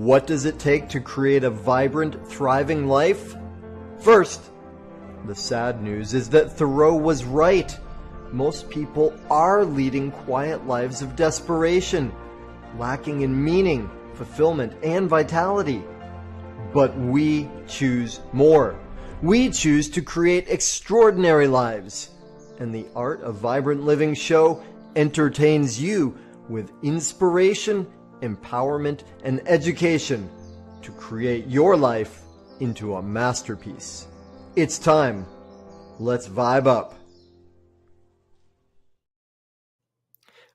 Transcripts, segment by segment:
What does it take to create a vibrant, thriving life? First, the sad news is that Thoreau was right. Most people are leading quiet lives of desperation, lacking in meaning, fulfillment, and vitality. But we choose more. We choose to create extraordinary lives. And the Art of Vibrant Living show entertains you with inspiration, empowerment, and education to create your life into a masterpiece. It's time. Let's vibe up.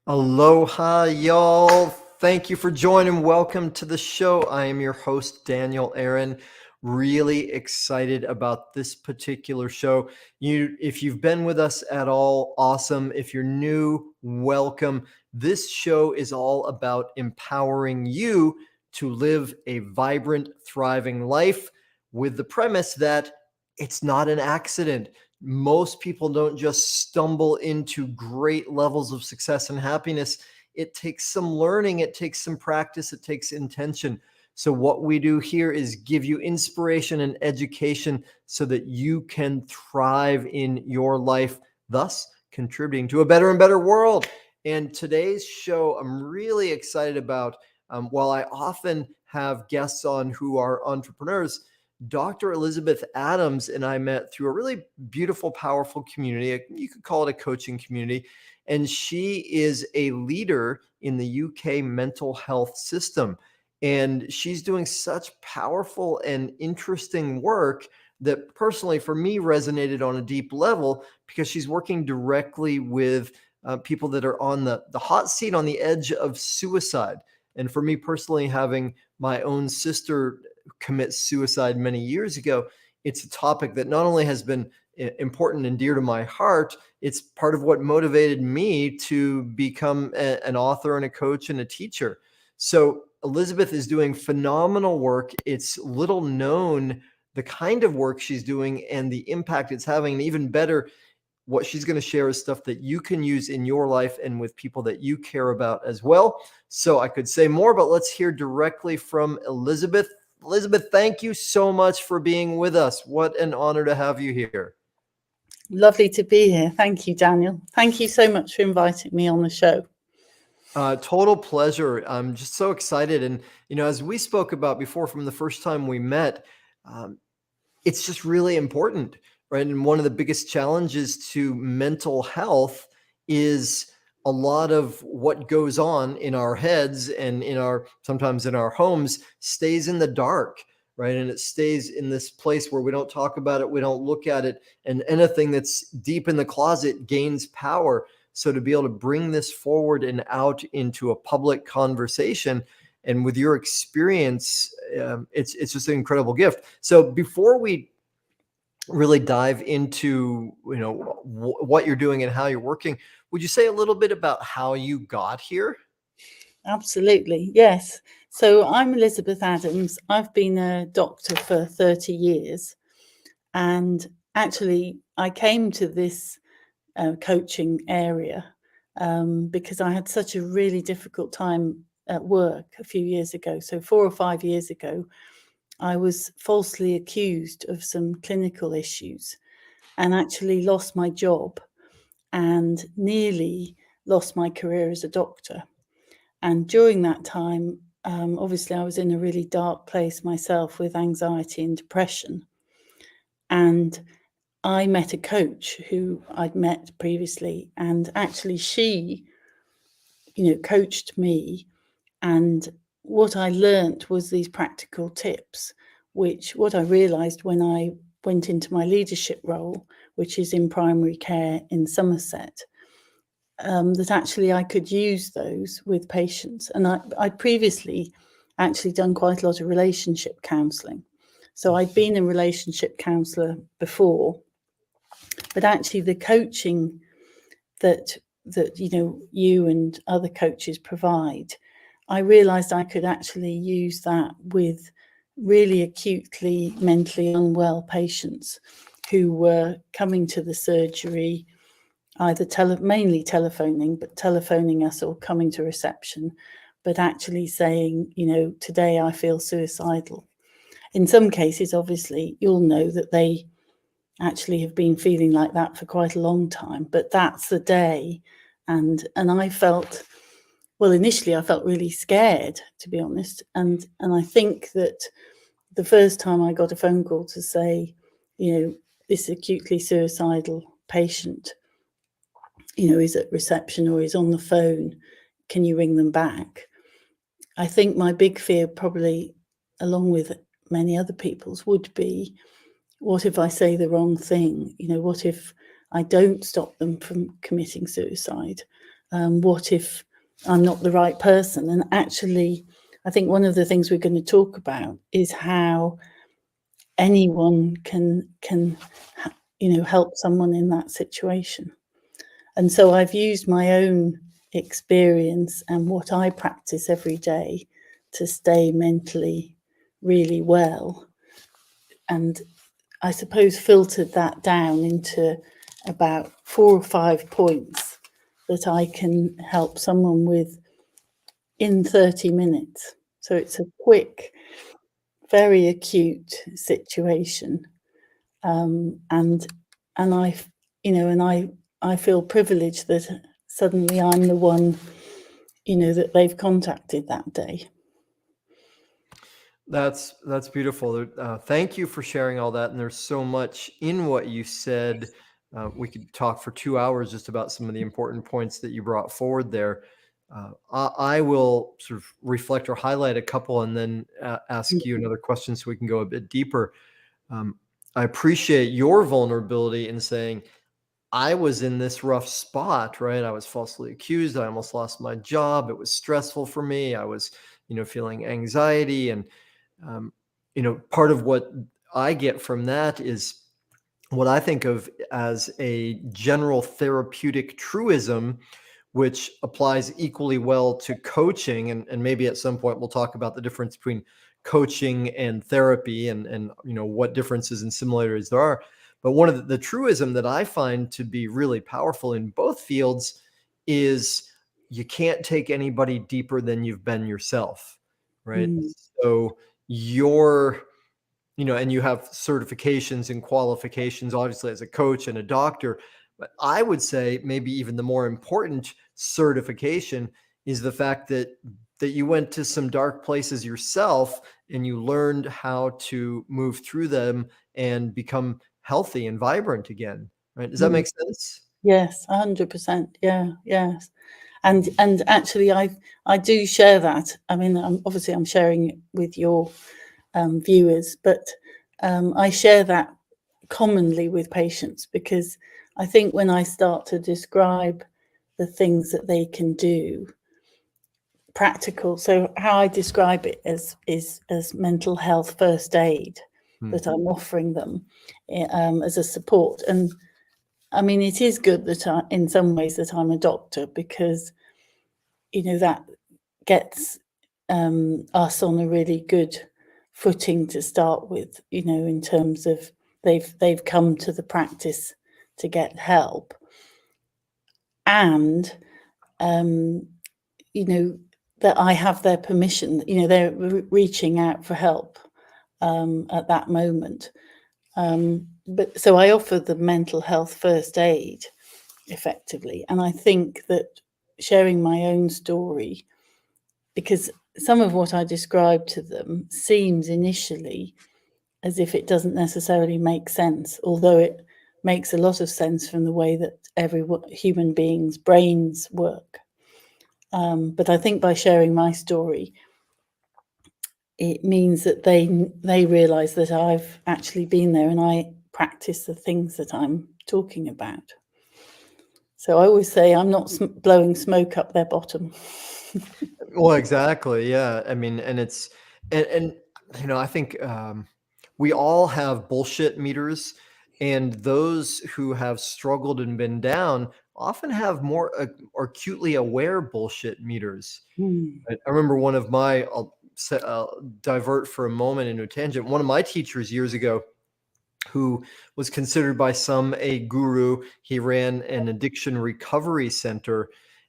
Aloha, y'all. Thank you for joining. Welcome to the show. I am your host, Daniel Aaron. Really excited about this particular show. If you've been with us at all, awesome. If you're new, welcome. This show is all about empowering you to live a vibrant, thriving life with the premise that it's not an accident. Most people don't just stumble into great levels of success and happiness. It takes some learning, it takes some practice, it takes intention. So what we do here is give you inspiration and education so that you can thrive in your life, thus contributing to a better and better world. And today's show, I'm really excited about. While I often have guests on who are entrepreneurs, Dr. Elisabeth Adams and I met through a really beautiful, powerful community. You could call it a coaching community. And she is a leader in the UK mental health system. And she's doing such powerful and interesting work that personally for me resonated on a deep level because she's working directly with people that are on the hot seat on the edge of suicide. And for me personally, having my own sister commit suicide many years ago, it's a topic that not only has been important and dear to my heart, it's part of what motivated me to become an author and a coach and a teacher. So Elisabeth is doing phenomenal work. It's little known, the kind of work she's doing and the impact it's having. And even better, what she's going to share is stuff that you can use in your life and with people that you care about as well. So I could say more, but let's hear directly from Elisabeth. Elisabeth, thank you so much for being with us. What an honor to have you here. Lovely to be here. Thank you, Daniel. Thank you so much for inviting me on the show. Total pleasure. I'm just so excited. And, as we spoke about before from the first time we met, it's just really important, right? And one of the biggest challenges to mental health is a lot of what goes on in our heads and sometimes in our homes stays in the dark, right? And it stays in this place where we don't talk about it, we don't look at it, and anything that's deep in the closet gains power. So to be able to bring this forward and out into a public conversation, and with your experience, it's just an incredible gift. So before we really dive into what you're doing and how you're working, would you say a little bit about how you got here? Absolutely, yes. So I'm Elisabeth Adams. I've been a doctor for 30 years. And actually, I came to this coaching area because I had such a really difficult time at work a few years ago. So 4 or 5 years ago, I was falsely accused of some clinical issues and actually lost my job and nearly lost my career as a doctor. And during that time, obviously, I was in a really dark place myself with anxiety and depression. And I met a coach who I'd met previously, and actually she, coached me. And what I learned was these practical tips, what I realized when I went into my leadership role, which is in primary care in Somerset, that actually I could use those with patients. And I'd previously actually done quite a lot of relationship counselling. So I'd been a relationship counsellor before, but actually the coaching that you and other coaches provide, I realised I could actually use that with really acutely mentally unwell patients who were coming to the surgery, either mainly telephoning us or coming to reception but actually saying, today I feel suicidal. In some cases, obviously, you'll know that they actually have been feeling like that for quite a long time, but that's the day. And I felt, well, initially I felt really scared, to be honest. And I think that the first time I got a phone call to say, this acutely suicidal patient, is at reception or is on the phone, can you ring them back? I think my big fear, probably along with many other people's, would be, what if I say the wrong thing? What if I don't stop them from committing suicide? What if I'm not the right person? And actually, I think one of the things we're going to talk about is how anyone can help someone in that situation. And so I've used my own experience and what I practice every day to stay mentally really well, and I suppose filtered that down into about 4 or 5 points that I can help someone with in 30 minutes. So it's a quick, very acute situation. And I feel privileged that suddenly I'm the one, that they've contacted that day. That's beautiful. Thank you for sharing all that. And there's so much in what you said. We could talk for 2 hours just about some of the important points that you brought forward there. I will sort of reflect or highlight a couple and then ask you another question so we can go a bit deeper. I appreciate your vulnerability in saying, I was in this rough spot, right? I was falsely accused. I almost lost my job. It was stressful for me. I was, feeling anxiety. And, part of what I get from that is what I think of as a general therapeutic truism, which applies equally well to coaching. And maybe at some point we'll talk about the difference between coaching and therapy and what differences and similarities there are. But one of the truism that I find to be really powerful in both fields is you can't take anybody deeper than you've been yourself, right? Mm. So you're and you have certifications and qualifications, obviously, as a coach and a doctor. But I would say maybe even the more important certification is the fact that you went to some dark places yourself and you learned how to move through them and become healthy and vibrant again. Right? Does that make sense? Yes, 100%. Yeah, yes. And actually, I do share that. I mean, obviously I'm sharing it with your viewers, but I share that commonly with patients, because I think when I start to describe the things that they can do, practical. So how I describe it is as mental health first aid that I'm offering them as a support. And I mean, it is good that in some ways that I'm a doctor, because that gets us on a really good footing to start with, in terms of they've come to the practice to get help, and that I have their permission, they're reaching out for help at that moment. But so I offer the mental health first aid effectively. And I think that sharing my own story, because some of what I describe to them seems initially as if it doesn't necessarily make sense, although it makes a lot of sense from the way that every human being's brains work. But I think by sharing my story, it means that they realize that I've actually been there and I practice the things that I'm talking about. So I always say I'm not blowing smoke up their bottom. Well, exactly. Yeah. I mean, and it's, and I think we all have bullshit meters, and those who have struggled and been down often have more acutely aware bullshit meters. I remember one of my, I'll divert for a moment into a tangent. One of my teachers years ago, who was considered by some a guru. He ran an addiction recovery center.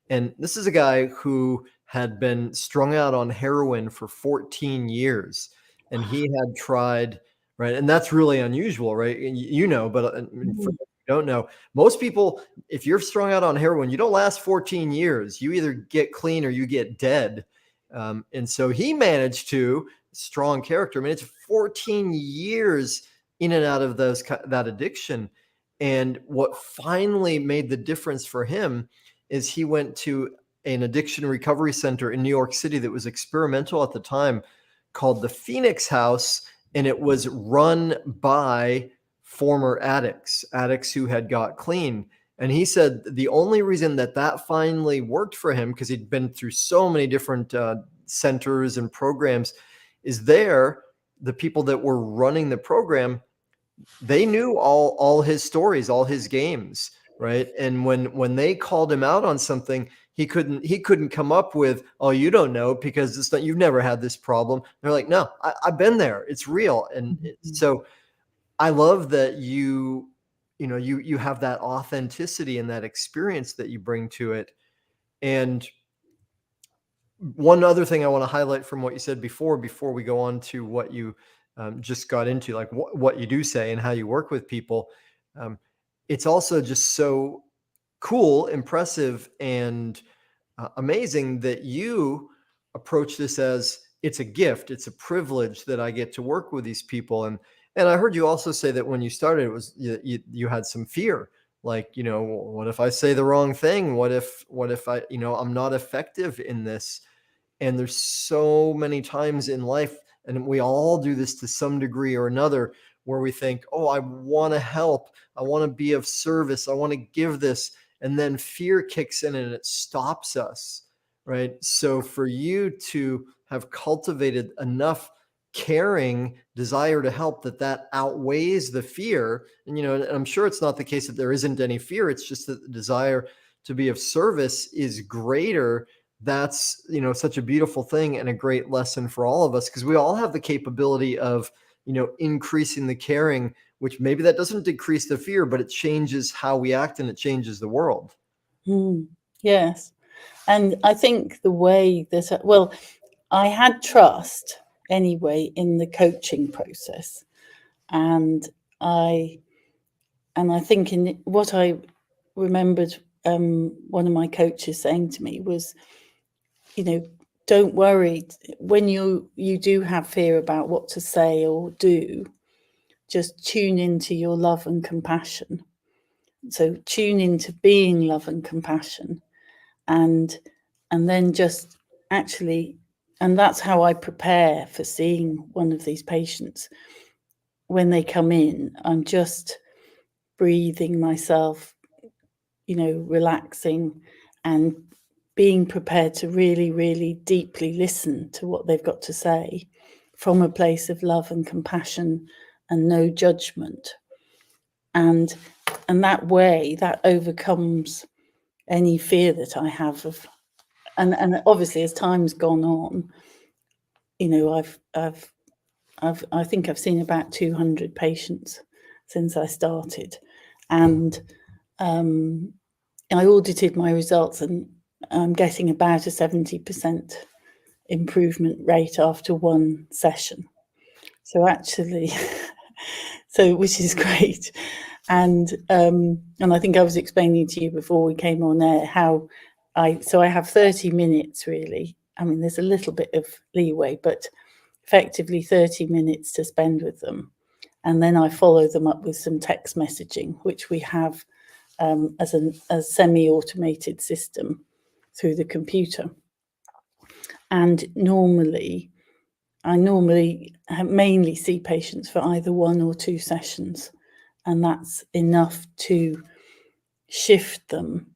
And this is a guy who had been strung out on heroin for 14 years, and he had tried, right? And that's really unusual, right? And you know, but for Mm. those who don't know, most people, if you're strung out on heroin, you don't last 14 years. You either get clean or you get dead. And so he managed to, strong character. I mean, it's 14 years in and out of that addiction. And what finally made the difference for him is he went to an addiction recovery center in New York City that was experimental at the time, called the Phoenix House, and it was run by former addicts who had got clean. And he said the only reason that finally worked for him, because he'd been through so many different centers and programs, is the people that were running the program, they knew all his stories, all his games, right? And when they called him out on something, he couldn't come up with, oh, you don't know because it's not, you've never had this problem. They're like, no, I've been there. It's real. And so I love that you have that authenticity and that experience that you bring to it. And one other thing I want to highlight from what you said before we go on to what you just got into, like what you do say and how you work with people. It's also just so cool, impressive, and amazing that you approach this as it's a gift, it's a privilege that I get to work with these people. And I heard you also say that when you started, it was you had some fear, like, what if I say the wrong thing? What if I, I'm not effective in this? And there's so many times in life, and we all do this to some degree or another, where we think, oh, I want to help, I want to be of service, I want to give this, and then fear kicks in and it stops us, right? So for you to have cultivated enough caring desire to help that outweighs the fear, and and I'm sure it's not the case that there isn't any fear, it's just that the desire to be of service is greater. That's such a beautiful thing and a great lesson for all of us, because we all have the capability of increasing the caring, which maybe that doesn't decrease the fear, but it changes how we act and it changes the world. Yes. And I think the way that, well, I had trust anyway in the coaching process. And I think in what I remembered, one of my coaches saying to me was, don't worry when you do have fear about what to say or do, just tune into your love and compassion. So tune into being love and compassion, and then just actually, and that's how I prepare for seeing one of these patients. When they come in, I'm just breathing myself, relaxing and being prepared to really, really deeply listen to what they've got to say from a place of love and compassion and no judgment. And that way, that overcomes any fear that I have of, and obviously as time's gone on, I think I've seen about 200 patients since I started, and I audited my results, and I'm getting about a 70% improvement rate after one session. So actually, which is great. And I think I was explaining to you before we came on air how I have 30 minutes really. I mean, there's a little bit of leeway, but effectively 30 minutes to spend with them. And then I follow them up with some text messaging, which we have as a semi-automated system through the computer. And I normally mainly see patients for either one or two sessions, and that's enough to shift them,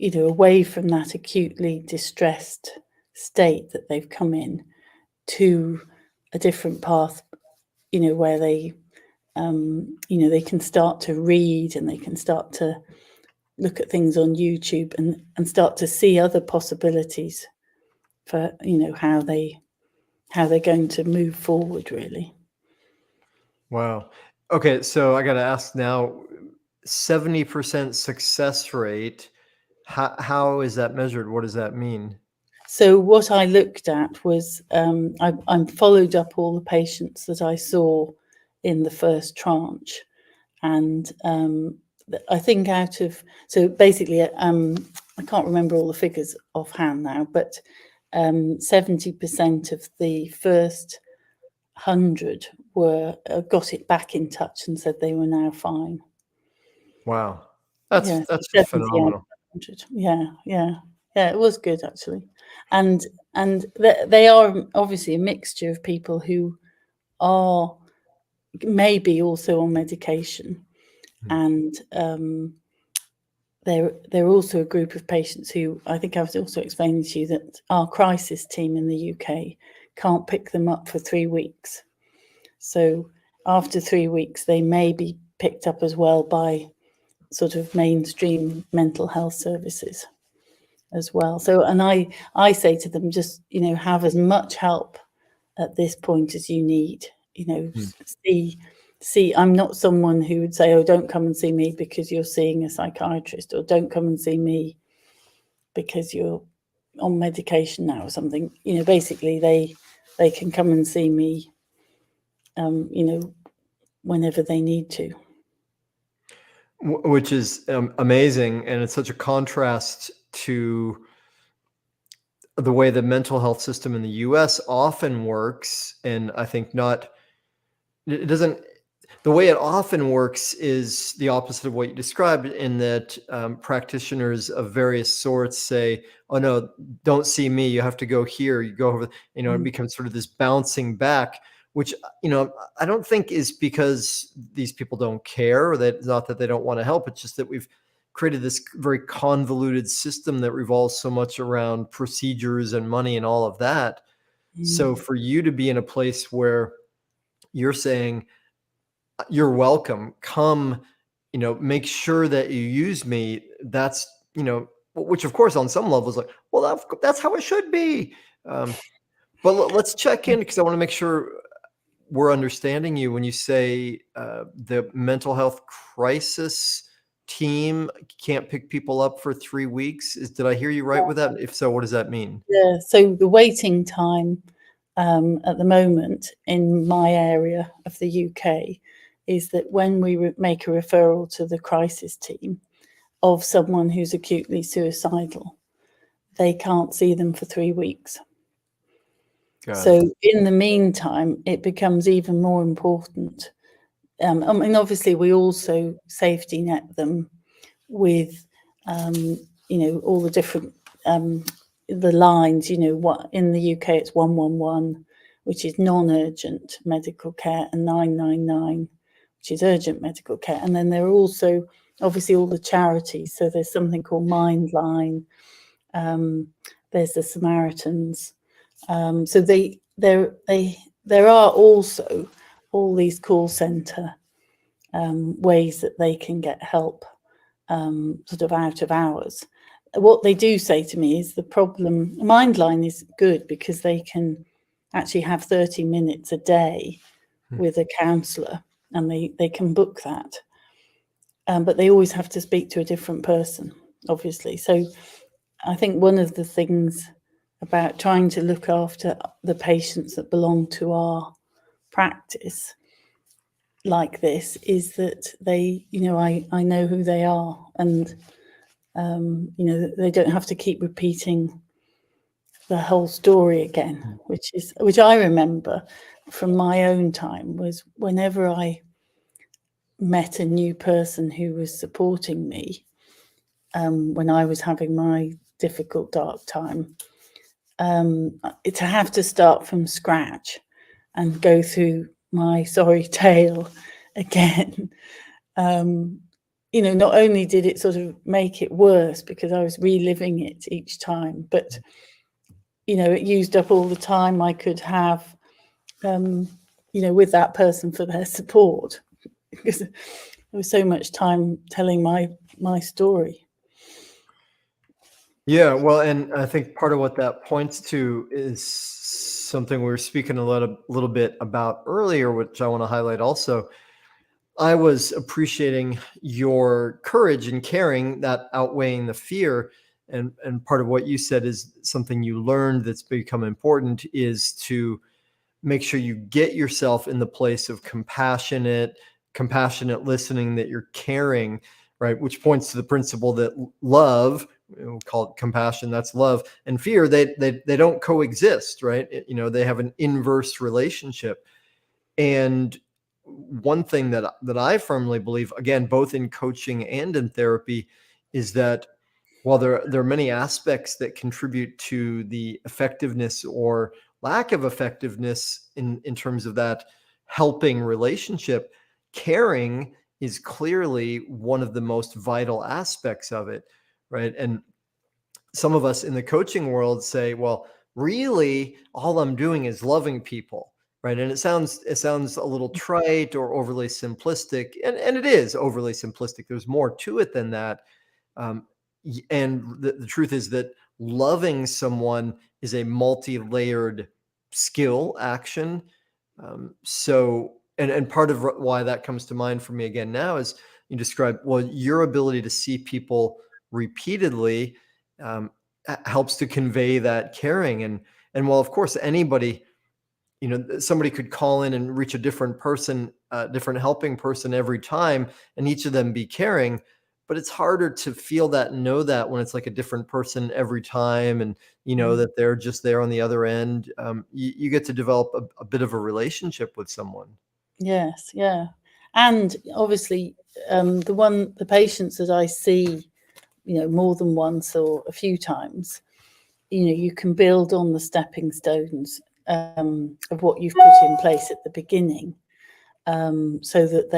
away from that acutely distressed state that they've come in to a different path, where they, they can start to read and they can start to look at things on YouTube and start to see other possibilities for, how they're going to move forward, really. Wow. Okay, so I got to ask now, 70% success rate. How is that measured? What does that mean? So what I looked at was I followed up all the patients that I saw in the first tranche, and I think so basically I can't remember all the figures offhand now, but 70% of the first 100 were got it back in touch and said they were now fine. Wow, Yeah, that's 70 out of phenomenal. 100. Yeah, it was good actually. And they are obviously a mixture of people who are maybe also on medication, and they're also a group of patients who, I think I was also explaining to you, that our crisis team in the UK can't pick them up for 3 weeks. So after 3 weeks, they may be picked up as well by sort of mainstream mental health services as well. So, and I say to them, just, have as much help at this point as you need. See, I'm not someone who would say, oh, don't come and see me because you're seeing a psychiatrist, or don't come and see me because you're on medication now or something. Basically they can come and see me, whenever they need to. Which is amazing, and it's such a contrast to the way the mental health system in the US often works. And I think it doesn't, the way it often works is the opposite of what you described, in that practitioners of various sorts say, oh no, don't see me, you have to go here, you go over, it becomes sort of this bouncing back, which, I don't think is because these people don't care, or that it's not that they don't want to help. It's just that we've created this very convoluted system that revolves so much around procedures and money and all of that. So for you to be in a place where you're saying, you're welcome, come, make sure that you use me, that's, which of course on some level is like, well, that's how it should be. But let's check in, because I want to make sure we're understanding you when you say the mental health crisis team can't pick people up for 3 weeks. Did I hear you right with that? If so, what does that mean? Yeah, so the waiting time at the moment in my area of the UK is that when we make a referral to the crisis team of someone who's acutely suicidal, they can't see them for 3 weeks. So in the meantime, it becomes even more important. I mean, obviously, we also safety net them with, all the different the lines. What in the UK it's 111, which is non-urgent medical care, and 999, which is urgent medical care. And then there are also obviously all the charities. So there's something called Mindline. There's the Samaritans. So there are also all these call center ways that they can get help, sort of out of hours. What they do say to me is the problem, Mindline is good because they can actually have 30 minutes a day with a counsellor, and they can book that. But they always have to speak to a different person, obviously. So I think one of the things about trying to look after the patients that belong to our practice like this is that they, I know who they are, and they don't have to keep repeating the whole story again, which I remember from my own time, was whenever I met a new person who was supporting me when I was having my difficult dark time, to have to start from scratch and go through my sorry tale again. Not only did it sort of make it worse because I was reliving it each time, but it used up all the time I could have, with that person for their support, because there was so much time telling my story. Yeah, well, and I think part of what that points to is something we were speaking a little bit about earlier, which I want to highlight also. I was appreciating your courage and caring, that outweighing the fear. And part of what you said is something you learned that's become important, is to make sure you get yourself in the place of compassionate listening, that you're caring, right? Which points to the principle that love, we'll call it compassion, that's love, and fear, they don't coexist, right? They have an inverse relationship. And one thing that I firmly believe, again, both in coaching and in therapy, is that while there are many aspects that contribute to the effectiveness or lack of effectiveness in terms of that helping relationship, caring is clearly one of the most vital aspects of it, right? And some of us in the coaching world say, well, really all I'm doing is loving people, right? And it sounds a little trite or overly simplistic, and it is overly simplistic. There's more to it than that. um, and the truth is that loving someone is a multi-layered skill action. And part of why that comes to mind for me again now is you describe, well, your ability to see people repeatedly um, helps to convey that caring. And while of course anybody, somebody could call in and reach a different person, different helping person every time, and each of them be caring. But it's harder to feel that and know that when it's like a different person every time, and Mm. that they're just there on the other end. You get to develop a bit of a relationship with someone. Yes, yeah. And obviously, the patients that I see, more than once or a few times, you can build on the stepping stones of what you've put in place at the beginning, so that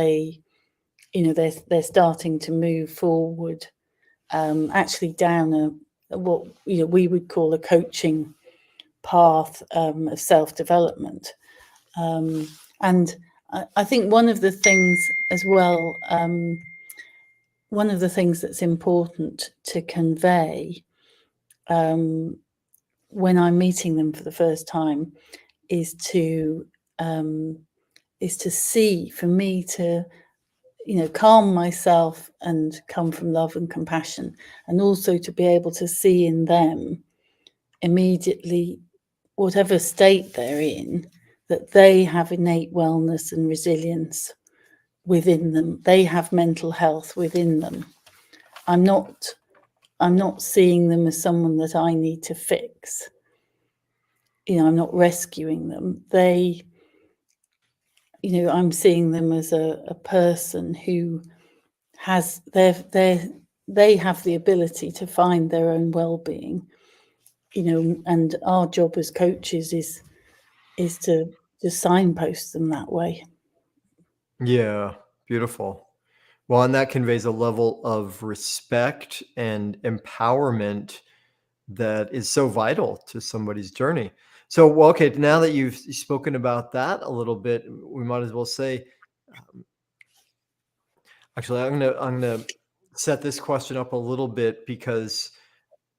they're starting to move forward, actually down what we would call a coaching path of self-development. And I think one of the things as well, one of the things that's important to convey when I'm meeting them for the first time is to see, for me to calm myself and come from love and compassion, and also to be able to see in them immediately, whatever state they're in, that they have innate wellness and resilience within them. They have mental health within them. I'm not seeing them as someone that I need to fix. I'm not rescuing them. I'm seeing them as a person who has they have the ability to find their own well-being. And our job as coaches is to signpost them that way. Yeah, beautiful. Well, and that conveys a level of respect and empowerment that is so vital to somebody's journey. So, well, okay, now that you've spoken about that a little bit, we might as well say, um, actually, I'm gonna set this question up a little bit, because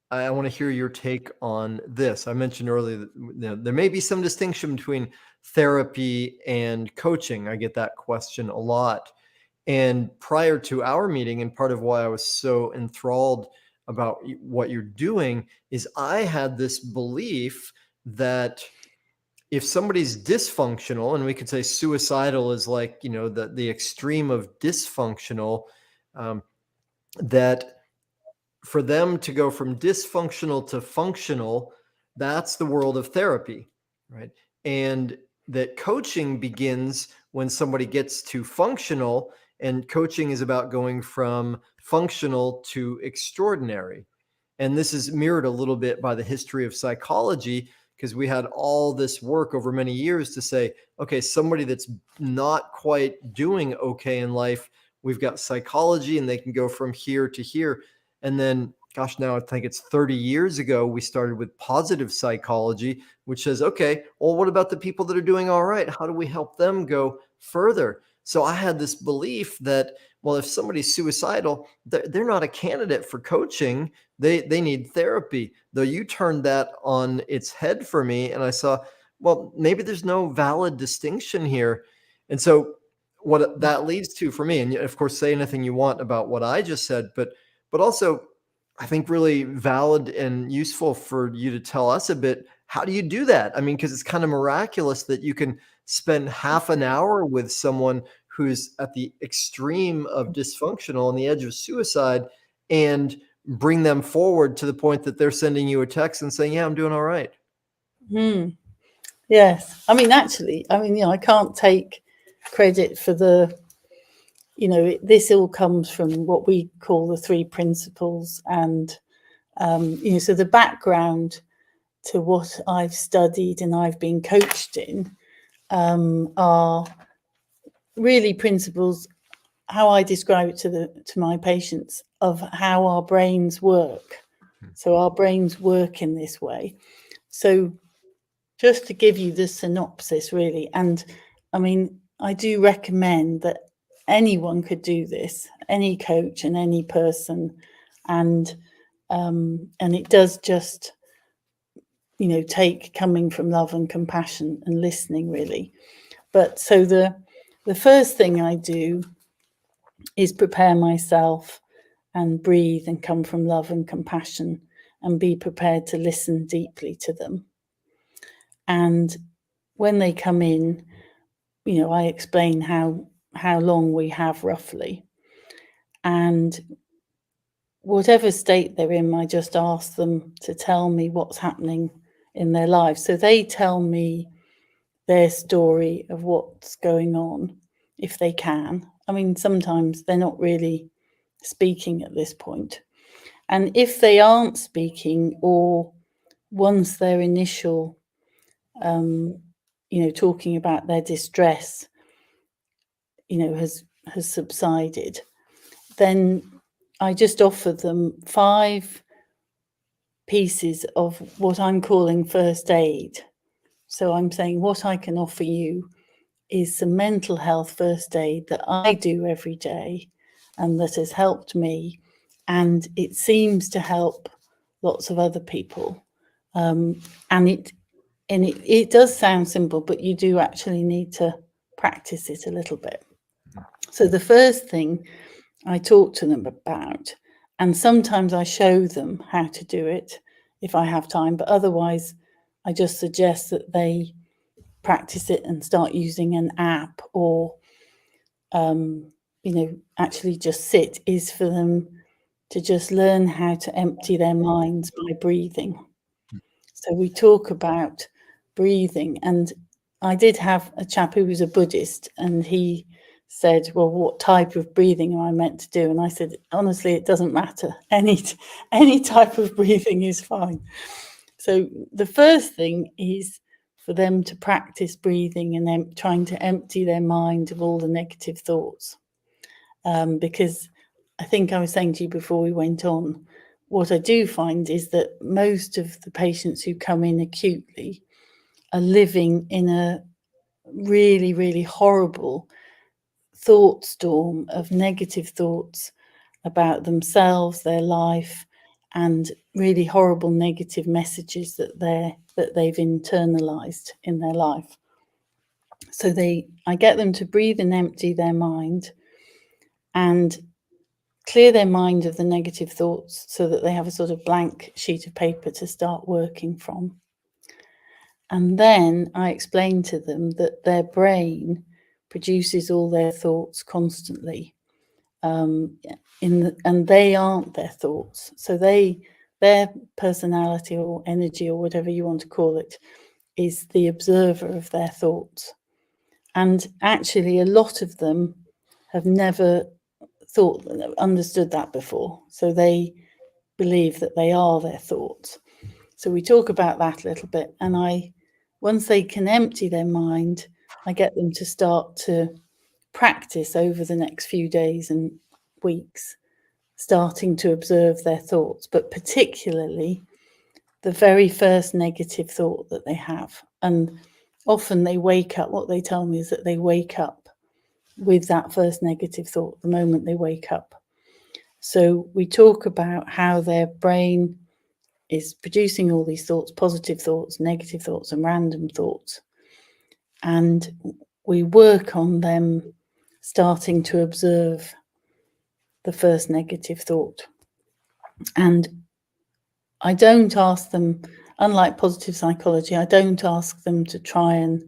I want to hear your take on this. I mentioned earlier that there may be some distinction between therapy and coaching. I get that question a lot. And prior to our meeting, and part of why I was so enthralled about what you're doing, is I had this belief that if somebody's dysfunctional, and we could say suicidal is like, the extreme of dysfunctional, um, that for them to go from dysfunctional to functional, that's the world of therapy, right? And that coaching begins when somebody gets to functional, and coaching is about going from functional to extraordinary. And this is mirrored a little bit by the history of psychology, because we had all this work over many years to say, okay, somebody that's not quite doing okay in life, we've got psychology and they can go from here to here. And then, gosh, now I think it's 30 years ago, we started with positive psychology, which says, okay, well, what about the people that are doing all right? How do we help them go further? So I had this belief that, well, if somebody's suicidal, they're not a candidate for coaching. They need therapy. Though you turned that on its head for me, and I saw, well, maybe there's no valid distinction here. And so what that leads to for me, and of course, say anything you want about what I just said, but also I think really valid and useful for you to tell us a bit. How do you do that? I mean, because it's kind of miraculous that you can spend half an hour with someone who's at the extreme of dysfunctional on the edge of suicide and bring them forward to the point that they're sending you a text and saying, yeah, I'm doing all right. Yes. I mean, actually, I can't take credit for this all comes from what we call the 3 principles. And, so the background to what I've studied and I've been coached in are really principles, how I describe it to my patients, of how our brains work. So our brains work in this way. So just to give you the synopsis, really, and I mean, I do recommend that anyone could do this, any coach and any person, and it does just, take coming from love and compassion and listening, really. But so the first thing I do is prepare myself and breathe and come from love and compassion and be prepared to listen deeply to them. And when they come in, I explain how long we have roughly. And whatever state they're in, I just ask them to tell me what's happening in their lives. So they tell me their story of what's going on, if they can. I mean, sometimes they're not really speaking at this point. And if they aren't speaking, or once their initial, talking about their distress, has subsided, then I just offer them 5 pieces of what I'm calling first aid. So I'm saying what I can offer you is some mental health first aid that I do every day and that has helped me, and it seems to help lots of other people. And it does sound simple, but you do actually need to practice it a little bit. So the first thing I talk to them about, and sometimes I show them how to do it if I have time, but otherwise I just suggest that they practice it and start using an app, or actually just sit, is for them to just learn how to empty their minds by breathing. So we talk about breathing, and I did have a chap who was a Buddhist, and he said, well, what type of breathing am I meant to do? And I said, honestly, it doesn't matter. Any type of breathing is fine. So the first thing is for them to practice breathing and then trying to empty their mind of all the negative thoughts. Because I think I was saying to you before we went on, what I do find is that most of the patients who come in acutely are living in a really, really horrible thought storm of negative thoughts about themselves, their life, and really horrible negative messages that they've internalized in their life. So I get them to breathe and empty their mind and clear their mind of the negative thoughts so that they have a sort of blank sheet of paper to start working from. And then I explain to them that their brain produces all their thoughts constantly. And they aren't their thoughts. So their personality or energy or whatever you want to call it is the observer of their thoughts. And actually a lot of them have never understood that before. So they believe that they are their thoughts. So we talk about that a little bit. And once they can empty their mind, I get them to start to practice over the next few days and weeks, starting to observe their thoughts, but particularly the very first negative thought that they have. And often they wake up, what they tell me is that they wake up with that first negative thought the moment they wake up. So we talk about how their brain is producing all these thoughts, positive thoughts, negative thoughts, and random thoughts. And we work on them starting to observe the first negative thought. And I don't ask them, unlike positive psychology, I don't ask them to try and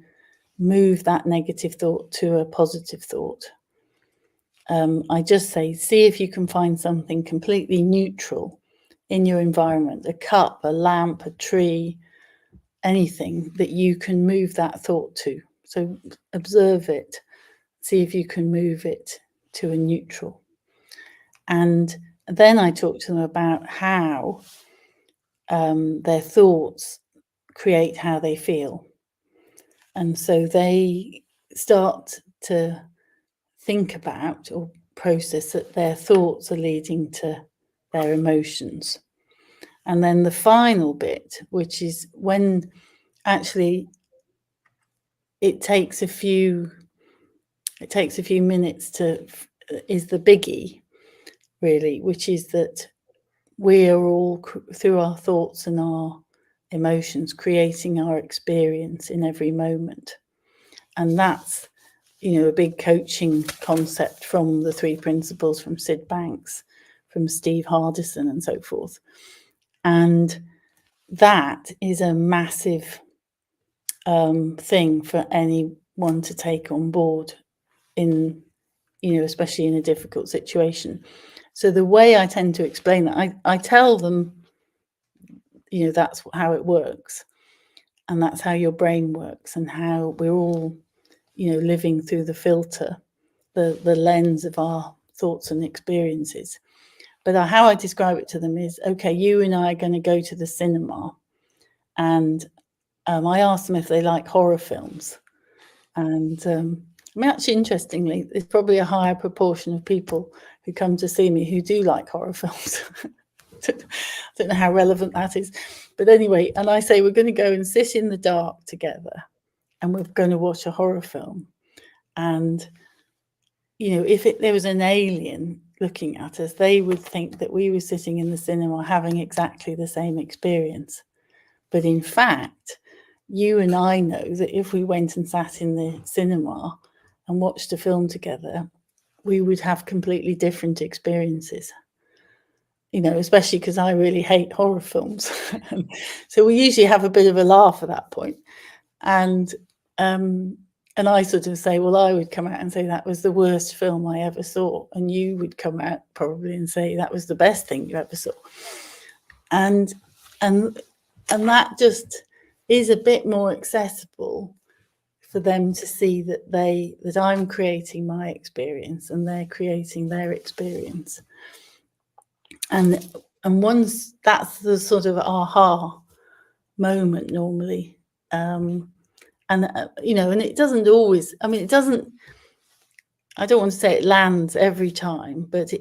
move that negative thought to a positive thought. I just say, see if you can find something completely neutral in your environment, a cup, a lamp, a tree, anything that you can move that thought to. So observe it, see if you can move it to a neutral. And then I talk to them about how their thoughts create how they feel. And so they start to think about or process that their thoughts are leading to their emotions. And then the final bit, which is when actually it takes a few minutes to, is the biggie really, which is that we are all, through our thoughts and our emotions, creating our experience in every moment. And that's, a big coaching concept from the 3 principles from Sid Banks, from Steve Hardison and so forth. And that is a massive thing for anyone to take on board in, especially in a difficult situation. So the way I tend to explain that, I tell them, that's how it works. And that's how your brain works, and how we're all, living through the filter, the lens of our thoughts and experiences. But how I describe it to them is, okay, you and I are going to go to the cinema. And I ask them if they like horror films. And actually, interestingly, there's probably a higher proportion of people who come to see me who do like horror films. I don't know how relevant that is. But anyway, and I say, we're going to go and sit in the dark together and we're going to watch a horror film. And, if there was an alien looking at us, they would think that we were sitting in the cinema having exactly the same experience. But in fact, you and I know that if we went and sat in the cinema and watched a film together, we would have completely different experiences. Especially because I really hate horror films. So we usually have a bit of a laugh at that point. And I sort of say, well, I would come out and say that was the worst film I ever saw. And you would come out probably and say that was the best thing you ever saw. And that just is a bit more accessible for them to see that I'm creating my experience and they're creating their experience. And once that's the sort of aha moment normally. And it doesn't always, I don't want to say it lands every time, but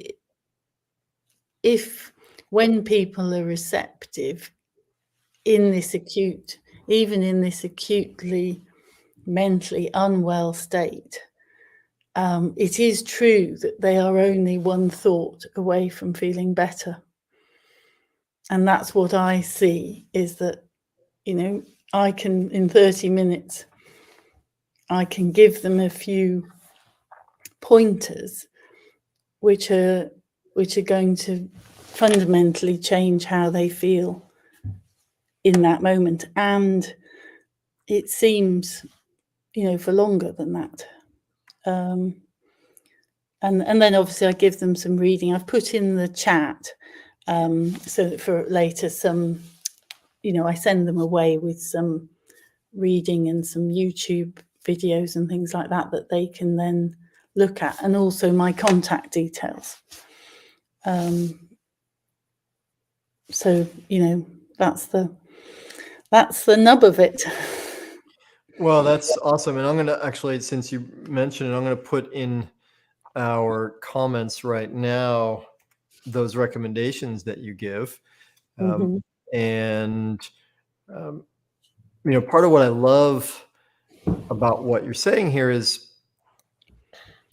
when people are receptive even in this acutely mentally unwell state, it is true that they are only one thought away from feeling better. And that's what I see, is that, I can, in 30 minutes, I can give them a few pointers which are going to fundamentally change how they feel in that moment. And it seems, for longer than that. And then obviously I give them some reading. I've put in the chat so that for later some, I send them away with some reading and some YouTube videos and things like that they can then look at, and also my contact details. So, that's the nub of it. Well, that's awesome. And I'm going to actually, since you mentioned it, I'm going to put in our comments right now those recommendations that you give. And, part of what I love about what you're saying here is,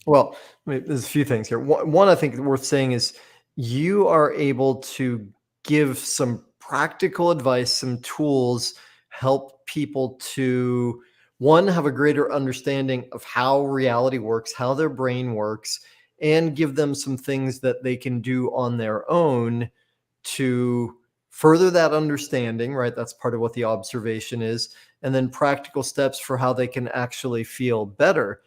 well, there's a few things here. One, I think worth saying is you are able to give some practical advice, some tools, help people to one, have a greater understanding of how reality works, how their brain works, and give them some things that they can do on their own to further that understanding, right? That's part of what the observation is. And then practical steps for how they can actually feel better.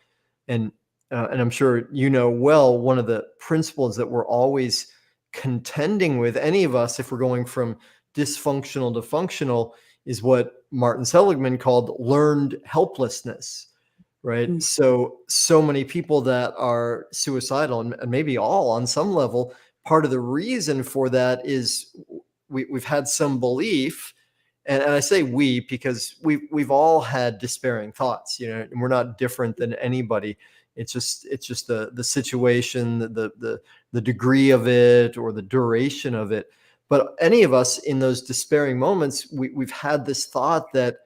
And I'm sure you know well, one of the principles that we're always contending with, any of us, if we're going from dysfunctional to functional, is what Martin Seligman called learned helplessness, right? Mm. So many people that are suicidal, and maybe all on some level, part of the reason for that is we've had some belief, and I say we because we've all had despairing thoughts, and we're not different than anybody. It's just the situation, the degree of it, or the duration of it. But any of us in those despairing moments, we've had this thought that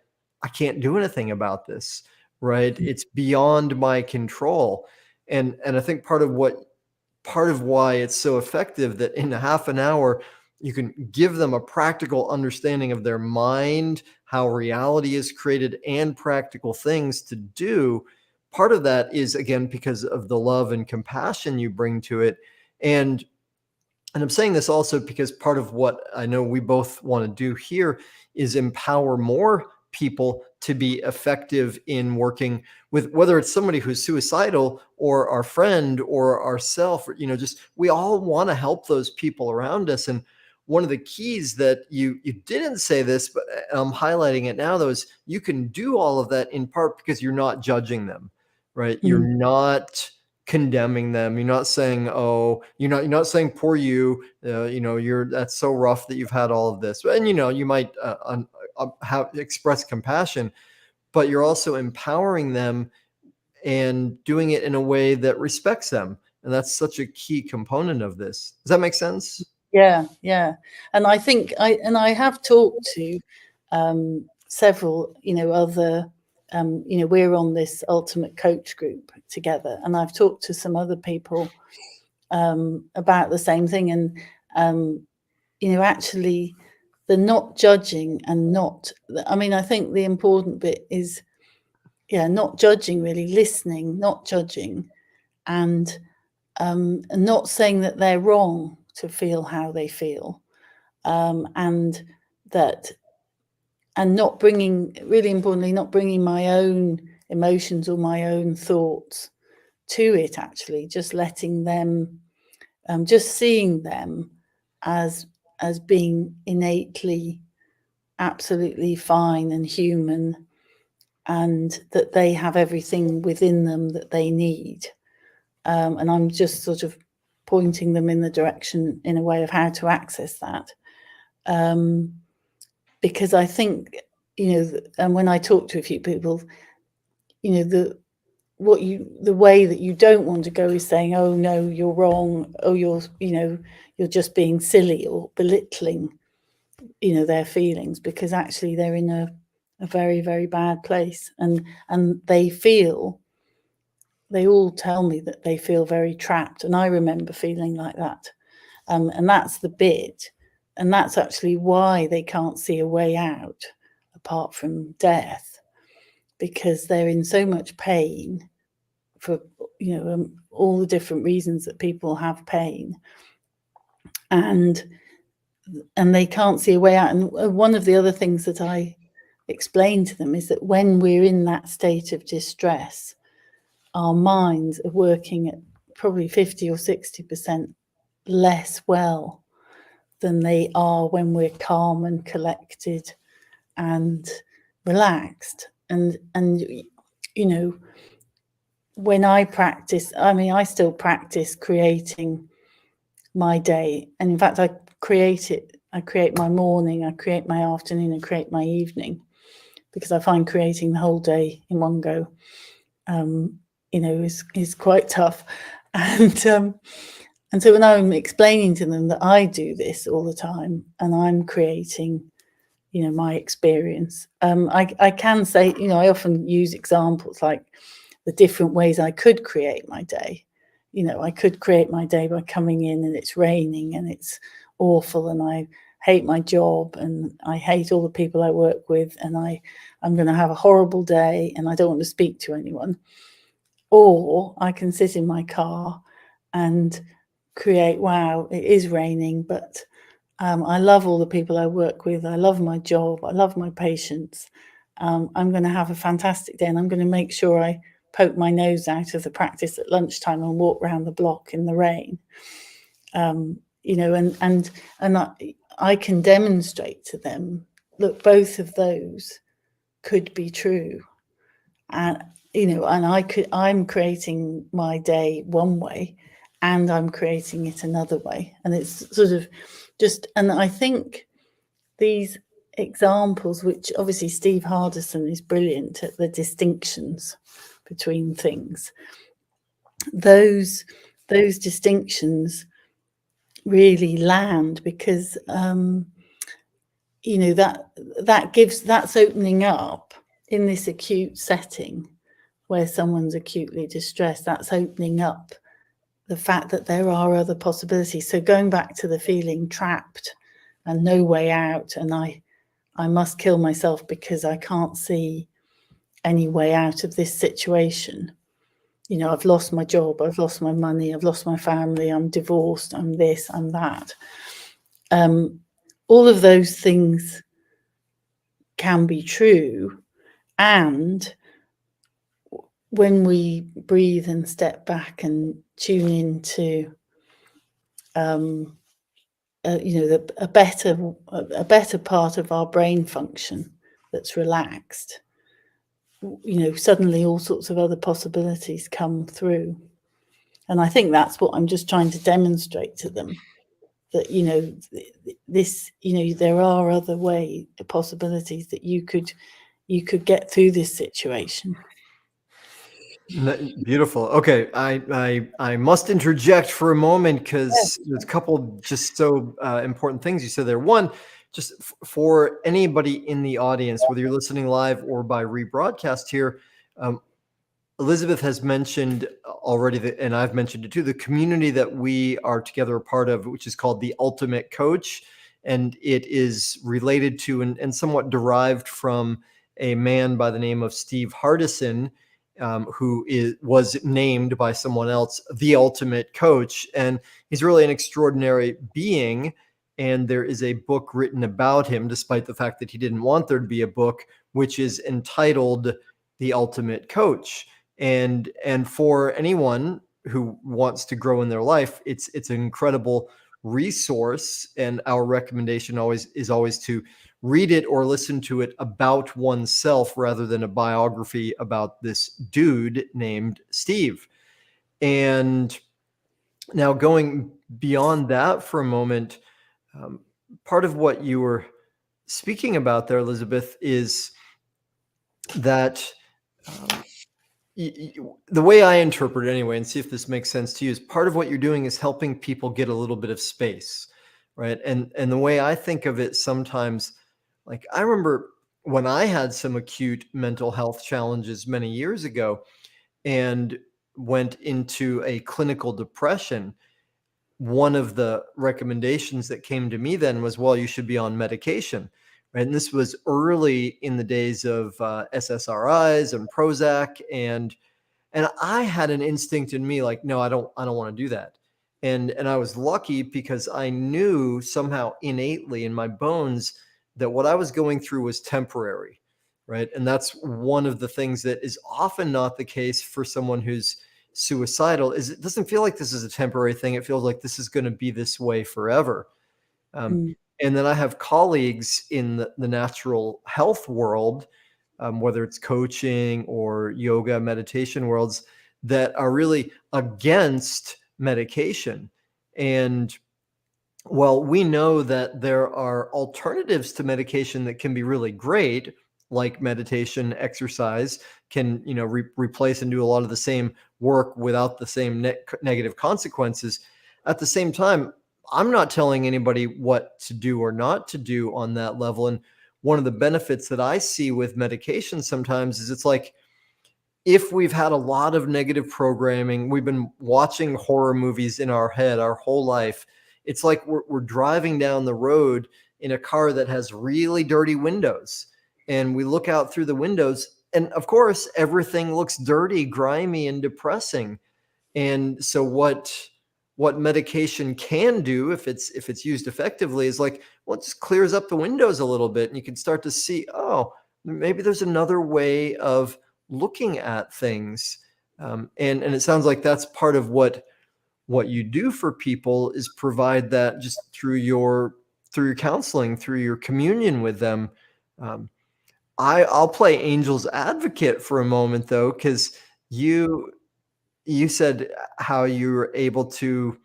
I can't do anything about this, right? It's beyond my control. And I think part of why it's so effective that in a half an hour you can give them a practical understanding of their mind, how reality is created, and practical things to do. Part of that is, again, because of the love and compassion you bring to it. And I'm saying this also because part of what I know we both want to do here is empower more people to be effective in working with, whether it's somebody who's suicidal or our friend or ourself, or, just we all want to help those people around us. And one of the keys that you didn't say this, but I'm highlighting it now, though, is you can do all of that in part because you're not judging them, right? You're Mm. not condemning them. You're not saying, oh, you're not saying poor you, that's so rough that you've had all of this. And you might have express compassion, but you're also empowering them and doing it in a way that respects them. And that's such a key component of this. Does that make sense? Yeah, yeah. And I think I have talked to several, other, we're on this ultimate coach group together, and I've talked to some other people about the same thing. And actually, the not judging and I think the important bit is, not judging, really listening, not judging, and not saying that they're wrong to feel how they feel, and not bringing, really importantly, not bringing my own emotions or my own thoughts to it. Actually, just letting them, just seeing them as being innately absolutely fine and human, and that they have everything within them that they need. And I'm just sort of pointing them in the direction, in a way, of how to access that. Because I think, and when I talk to a few people, the way that you don't want to go is saying, oh no, you're wrong, oh you're just being silly, or belittling their feelings, because actually they're in a very, very bad place, and they all tell me that they feel very trapped, and I remember feeling like that. And that's the bit, and that's actually why they can't see a way out apart from death, because they're in so much pain for all the different reasons that people have pain, and they can't see a way out. And one of the other things that I explain to them is that when we're in that state of distress, our minds are working at probably 50 or 60% less well than they are when we're calm and collected and relaxed. And when I practice, I still practice creating my day. And in fact, I create my morning, I create my afternoon, I create my evening, because I find creating the whole day in one go, is quite tough. And so when I'm explaining to them that I do this all the time and I'm creating, my experience, I can say, I often use examples like the different ways I could create my day. I could create my day by coming in and it's raining and it's awful and I hate my job and I hate all the people I work with and I'm going to have a horrible day and I don't want to speak to anyone. Or I can sit in my car and create, wow, it is raining, but I love all the people I work with. I love my job. I love my patients. I'm going to have a fantastic day and I'm going to make sure I poke my nose out of the practice at lunchtime and walk around the block in the rain. And I can demonstrate to them, look, both of those could be true. And I'm creating my day one way and I'm creating it another way. And it's sort of and I think these examples, which obviously Steve Hardison is brilliant at the distinctions between things, those distinctions really land because that's opening up in this acute setting where someone's acutely distressed. That's opening up the fact that there are other possibilities. So going back to the feeling trapped and no way out, and I must kill myself because I can't see any way out of this situation. I've lost my job, I've lost my money, I've lost my family, I'm divorced, I'm this, I'm that. All of those things can be true. And when we breathe and step back and tune into, a better part of our brain function that's relaxed, suddenly all sorts of other possibilities come through. And I think that's what I'm just trying to demonstrate to them, that, there are other possibilities that you could get through this situation. Beautiful. Okay, I must interject for a moment because there's a couple just so important things you said there. One, just for anybody in the audience, whether you're listening live or by rebroadcast here, Elisabeth has mentioned already, and I've mentioned it too, the community that we are together a part of, which is called the Ultimate Coach, and it is related to and somewhat derived from a man by the name of Steve Hardison, who was named by someone else the Ultimate Coach. And he's really an extraordinary being. And there is a book written about him, despite the fact that he didn't want there to be a book, which is entitled The Ultimate Coach. And for anyone who wants to grow in their life, it's an incredible resource. And our recommendation is always to read it or listen to it about oneself rather than a biography about this dude named Steve. And now going beyond that for a moment, part of what you were speaking about there, Elisabeth, is that the way I interpret it anyway, and see if this makes sense to you, is part of what you're doing is helping people get a little bit of space, right? And the way I think of it sometimes, like I remember when I had some acute mental health challenges many years ago and went into a clinical depression, one of the recommendations that came to me then was, well, you should be on medication, right? And this was early in the days of SSRIs and Prozac, and I had an instinct in me like, no, I don't want to do that. And I was lucky because I knew somehow innately in my bones that what I was going through was temporary, right? And that's one of the things that is often not the case for someone who's suicidal, is it doesn't feel like this is a temporary thing. It feels like this is going to be this way forever. And then I have colleagues in the natural health world, whether it's coaching or yoga, meditation worlds, that are really against medication. And well, we know that there are alternatives to medication that can be really great, like meditation, exercise can, replace and do a lot of the same work without the same negative consequences. At the same time, I'm not telling anybody what to do or not to do on that level. And one of the benefits that I see with medication sometimes is it's like, if we've had a lot of negative programming, we've been watching horror movies in our head our whole life. It's like we're driving down the road in a car that has really dirty windows, and we look out through the windows, and of course everything looks dirty, grimy, and depressing. And so what medication can do, if it's used effectively, is like, well, it just clears up the windows a little bit, and you can start to see, oh, maybe there's another way of looking at things. And it sounds like that's part of what you do for people, is provide that just through your counseling, through your communion with them. Um, I'll play angel's advocate for a moment, though, because you said how you were able to,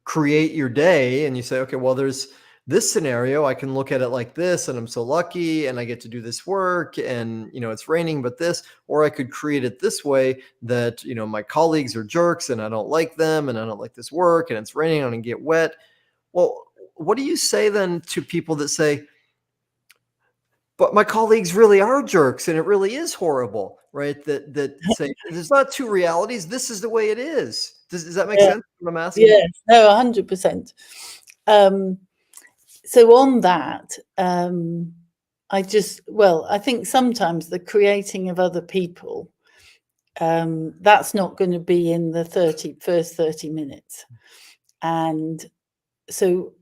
create your day, and you say, okay, well, there's this scenario, I can look at it like this, and I'm so lucky, and I get to do this work, and it's raining, but this, or I could create it this way, that my colleagues are jerks, and I don't like them, and I don't like this work, and it's raining, I'm gonna get wet. Well, what do you say then to people that say, but my colleagues really are jerks, and it really is horrible, right? That say there's not two realities. This is the way it is. Does that make Yeah. sense? What I'm asking? Yes, no, 100%. So on that, I think sometimes the creating of other people, that's not going to be in the first 30 minutes. And so,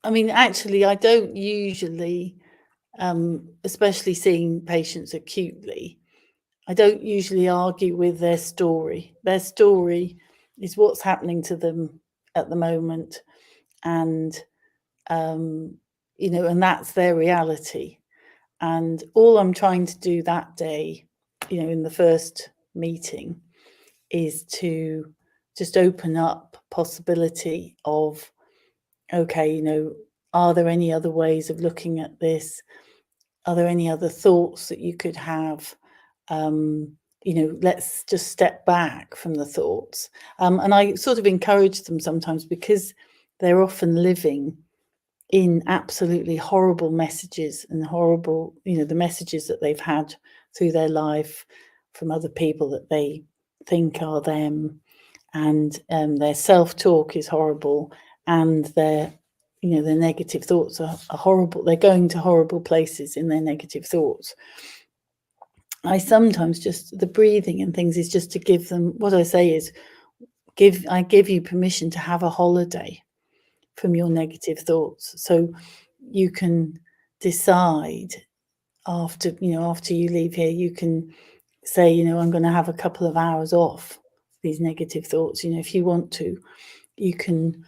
I mean, actually, I don't usually, especially seeing patients acutely, I don't usually argue with their story. Their story is what's happening to them at the moment. And, and that's their reality. And all I'm trying to do that day, in the first meeting, is to just open up possibility of, okay, are there any other ways of looking at this? Are there any other thoughts that you could have? Let's just step back from the thoughts. And I sort of encourage them sometimes, because they're often living in absolutely horrible messages, and horrible, the messages that they've had through their life from other people that they think are them. And their self-talk is horrible, and their negative thoughts are horrible. They're going to horrible places in their negative thoughts. I sometimes just, the breathing and things is just to give them, what I say is, I give you permission to have a holiday from your negative thoughts. So you can decide after you leave here, you can say, I'm going to have a couple of hours off these negative thoughts. If you want to, you can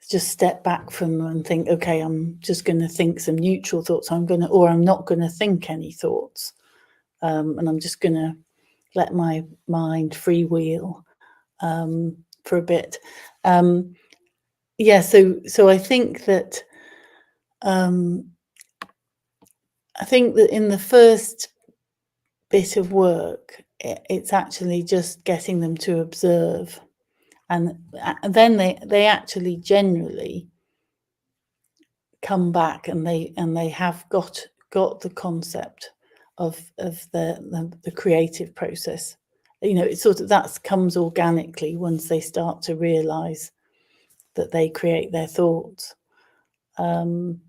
just step back from them and think, okay, I'm just going to think some neutral thoughts. I'm not going to think any thoughts. And I'm just going to let my mind freewheel for a bit. So I think that in the first bit of work, it's actually just getting them to observe, and then they actually generally come back, and they have got the concept of the creative process. It's sort of, that comes organically once they start to realize that they create their thoughts. And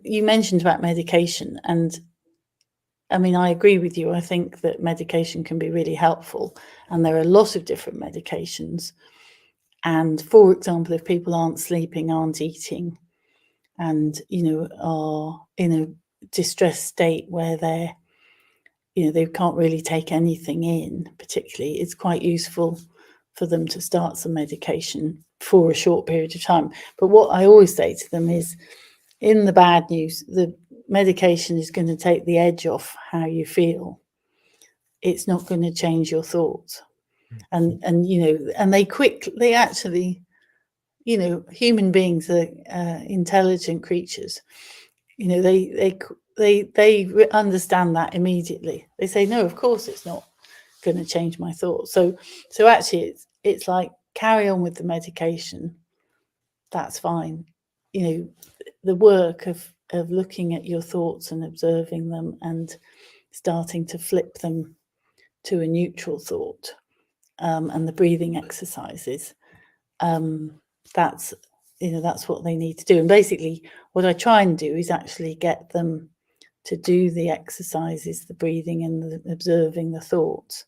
you mentioned about medication, and I mean, I agree with you. I think that medication can be really helpful, and there are a lot of different medications. And for example, if people aren't sleeping, aren't eating, and are in a distressed state where they can't really take anything in particularly, it's quite useful for them to start some medication for a short period of time. But what I always say to them is, in the bad news, the medication is going to take the edge off how you feel. It's not going to change your thoughts. And they actually, human beings are intelligent creatures. They understand that immediately. They say, no, of course it's not going to change my thoughts. So actually it's like, carry on with the medication. That's fine. The work of looking at your thoughts and observing them and starting to flip them to a neutral thought, and the breathing exercises, that's that's what they need to do. And basically what I try and do is actually get them to do the exercises, the breathing and the observing the thoughts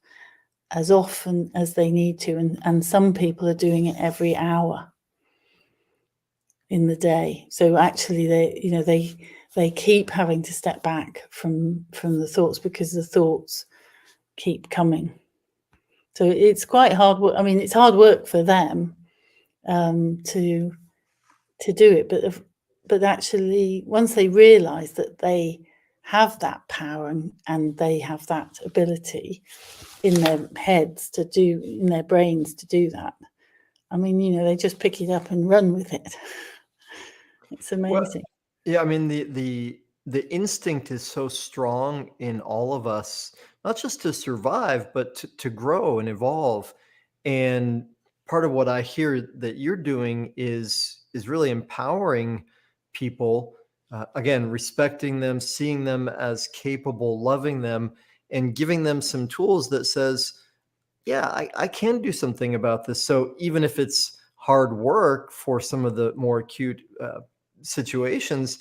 as often as they need to. And some people are doing it every hour in the day. So actually they keep having to step back from the thoughts because the thoughts keep coming. So it's quite hard work. I mean, it's hard work for them to do it, but actually once they realize that they have that power and they have that ability in their heads to do, in their brains to do that, I mean, they just pick it up and run with it. It's amazing. Well, yeah, I mean the instinct is so strong in all of us, not just to survive, but to grow and evolve. And part of what I hear that you're doing is really empowering people, again, respecting them, seeing them as capable, loving them, and giving them some tools that says, yeah, I can do something about this. So even if it's hard work for some of the more acute situations,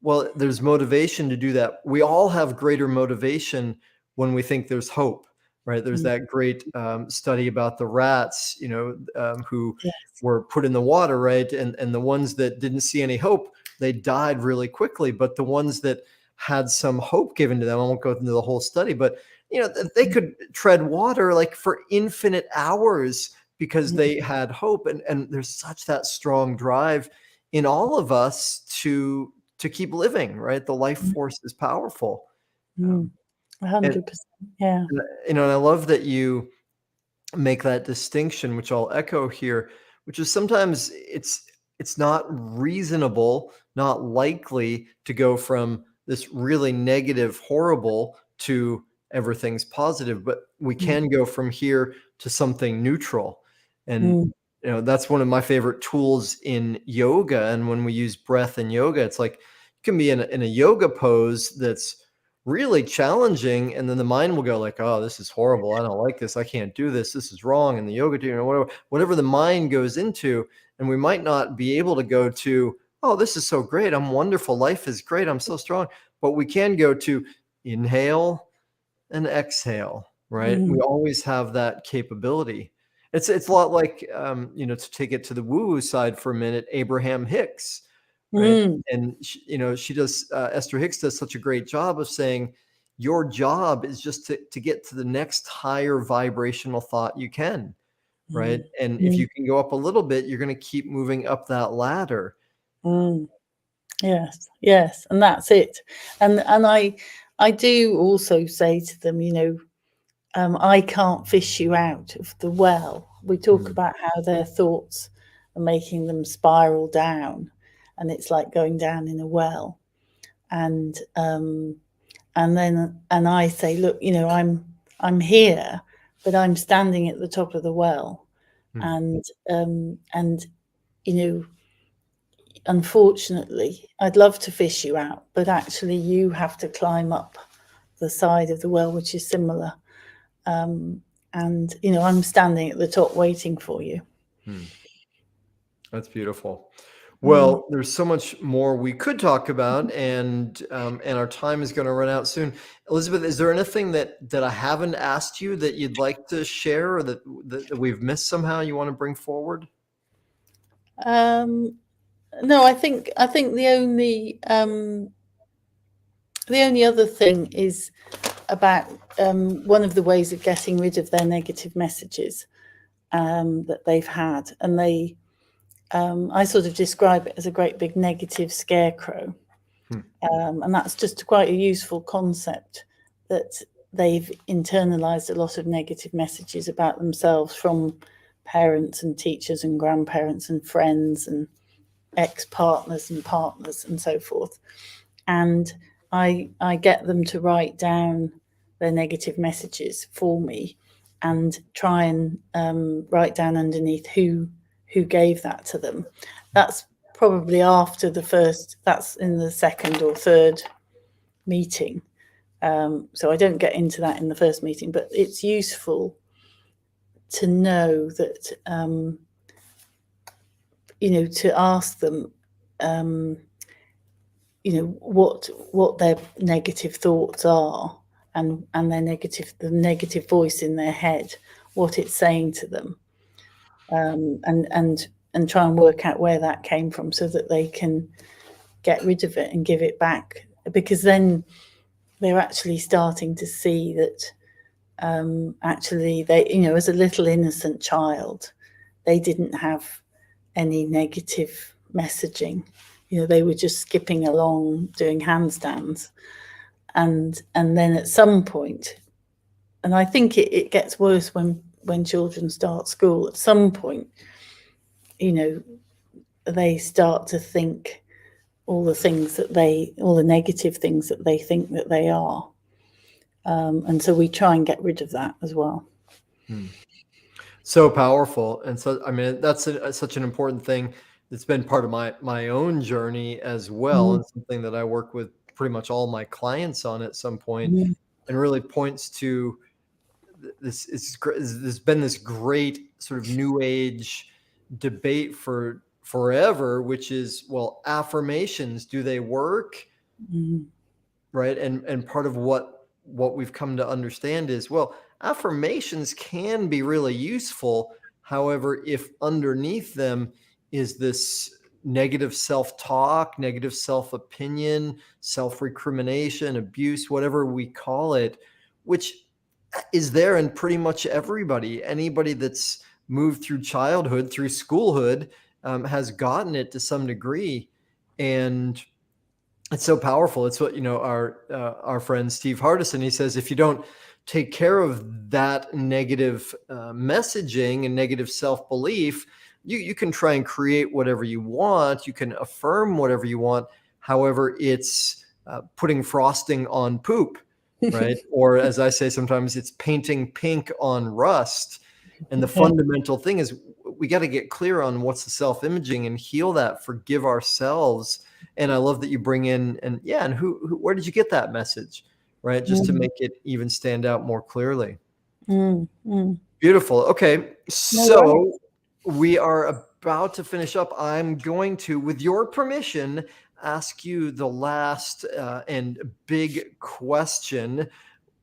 well, there's motivation to do that. We all have greater motivation when we think there's hope, right? There's that great study about the rats, who Yes. were put in the water, right? And the ones that didn't see any hope, they died really quickly. But the ones that had some hope given to them, I won't go into the whole study, but they could tread water like for infinite hours because they had hope. And there's such that strong drive in all of us to keep living, right? The life force is powerful. Um, and, 100%. Yeah. and I love that you make that distinction, which I'll echo here, which is sometimes it's not reasonable, not likely to go from this really negative, horrible to everything's positive, but we can go from here to something neutral. And that's one of my favorite tools in yoga. And when we use breath in yoga, it's like you can be in a yoga pose that's really challenging, and then the mind will go like, oh, this is horrible, I don't like this, I can't do this, this is wrong, and the yoga teacher, whatever the mind goes into. And we might not be able to go to, oh, this is so great, I'm wonderful, life is great, I'm so strong. But we can go to inhale and exhale, right? We always have that capability. It's a lot like, to take it to the woo-woo side for a minute, Abraham Hicks, right? And she does, Esther Hicks does such a great job of saying, your job is just to get to the next higher vibrational thought you can, right? And if you can go up a little bit, you're going to keep moving up that ladder. Yes, and that's it. And I do also say to them, I can't fish you out of the well. We talk about how their thoughts are making them spiral down, and it's like going down in a well. And I say, look, I'm here, but I'm standing at the top of the well, and unfortunately, I'd love to fish you out, but actually, you have to climb up the side of the well, which is similar. And I'm standing at the top waiting for you. That's beautiful. Well, there's so much more we could talk about, and our time is going to run out soon. Elisabeth, is there anything that I haven't asked you that you'd like to share, or that we've missed somehow you want to bring forward? No, I think the only other thing is about one of the ways of getting rid of their negative messages that they've had, and I sort of describe it as a great big negative scarecrow. And that's just quite a useful concept, that they've internalized a lot of negative messages about themselves from parents and teachers and grandparents and friends and ex-partners and partners and so forth. And I get them to write down their negative messages for me and try and write down underneath who gave that to them. That's probably after that's in the second or third meeting. So I don't get into that in the first meeting, but it's useful to know that, to ask them, what their negative thoughts are, and the negative voice in their head, what it's saying to them, and try and work out where that came from, so that they can get rid of it and give it back, because then they're actually starting to see that actually they, as a little innocent child, they didn't have any negative messaging. They were just skipping along doing handstands, and then at some point, and I think it gets worse when children start school. At some point, they start to think all the negative things that they think that they are, and so we try and get rid of that as well. So powerful. And so, I mean, that's such an important thing. It's been part of my own journey as well, and something that I work with pretty much all my clients on at some point, and really points to this. There's been this great sort of new age debate for forever, which is, well, affirmations, do they work? Right. And part of what we've come to understand is, well, affirmations can be really useful. However, if underneath them is this negative self-talk, negative self-opinion, self-recrimination, abuse, whatever we call it, which is there in pretty much anybody that's moved through childhood, through schoolhood, has gotten it to some degree. And it's so powerful. It's what, our friend Steve Hardison, he says, if you don't take care of that negative messaging and negative self-belief, you can try and create whatever you want. You can affirm whatever you want. However, it's putting frosting on poop, right? Or as I say sometimes, it's painting pink on rust. And the fundamental thing is, we got to get clear on what's the self-imaging and heal that, forgive ourselves. And I love that you bring in, and where did you get that message, right? Just to make it even stand out more clearly. Beautiful. Okay. So we are about to finish up. I'm going to, with your permission, ask you the last and big question.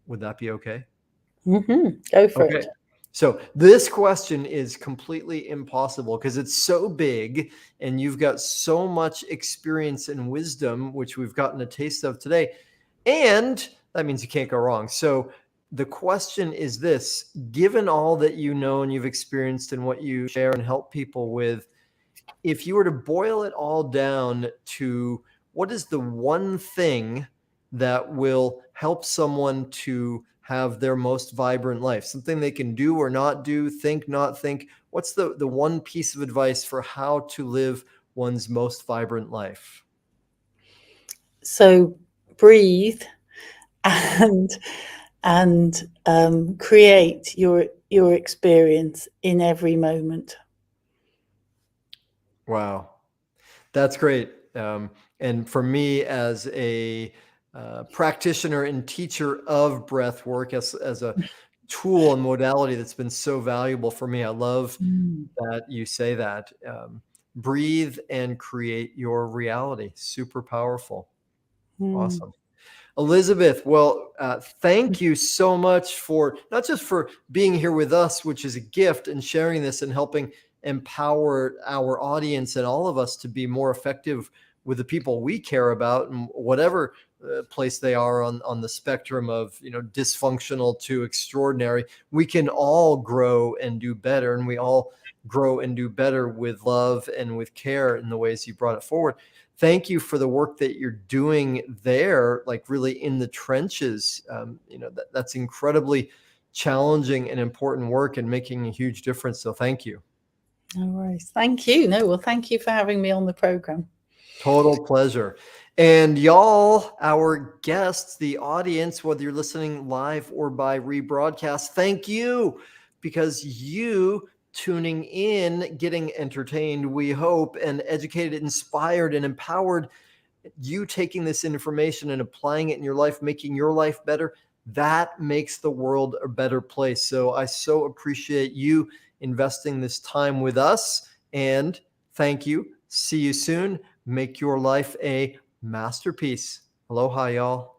Would that be okay? Go for it. So this question is completely impossible because it's so big and you've got so much experience and wisdom, which we've gotten a taste of today. And that means you can't go wrong. So the question is this: given all that you know and you've experienced and what you share and help people with, if you were to boil it all down to what is the one thing that will help someone to have their most vibrant life, something they can do or not do, think, not think, what's the one piece of advice for how to live one's most vibrant life? So breathe and create your experience in every moment. Wow, that's great. And for me, as a practitioner and teacher of breath work, as a tool and modality that's been so valuable for me, I love that you say that. Breathe and create your reality. Super powerful. Awesome. Elisabeth, well, thank you so much for not just for being here with us, which is a gift, and sharing this and helping empower our audience and all of us to be more effective with the people we care about, and whatever place they are on the spectrum of dysfunctional to extraordinary. We can all grow and do better, and we all grow and do better with love and with care in the ways you brought it forward. Thank you for the work that you're doing there, like really in the trenches. That's incredibly challenging and important work and making a huge difference. So thank you. No worries. Thank you. Well, thank you for having me on the program. Total pleasure. And y'all, our guests, the audience, whether you're listening live or by rebroadcast, thank you, because you tuning in, getting entertained, we hope, and educated, inspired, and empowered, you taking this information and applying it in your life, making your life better, that makes the world a better place. So I so appreciate you investing this time with us, and Thank you. See you soon. Make your life a masterpiece. Aloha, y'all.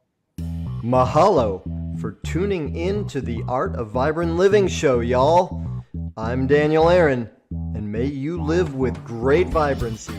Mahalo for tuning in to the Art of Vibrant Living show, y'all. I'm Daniel Aaron, and may you live with great vibrancy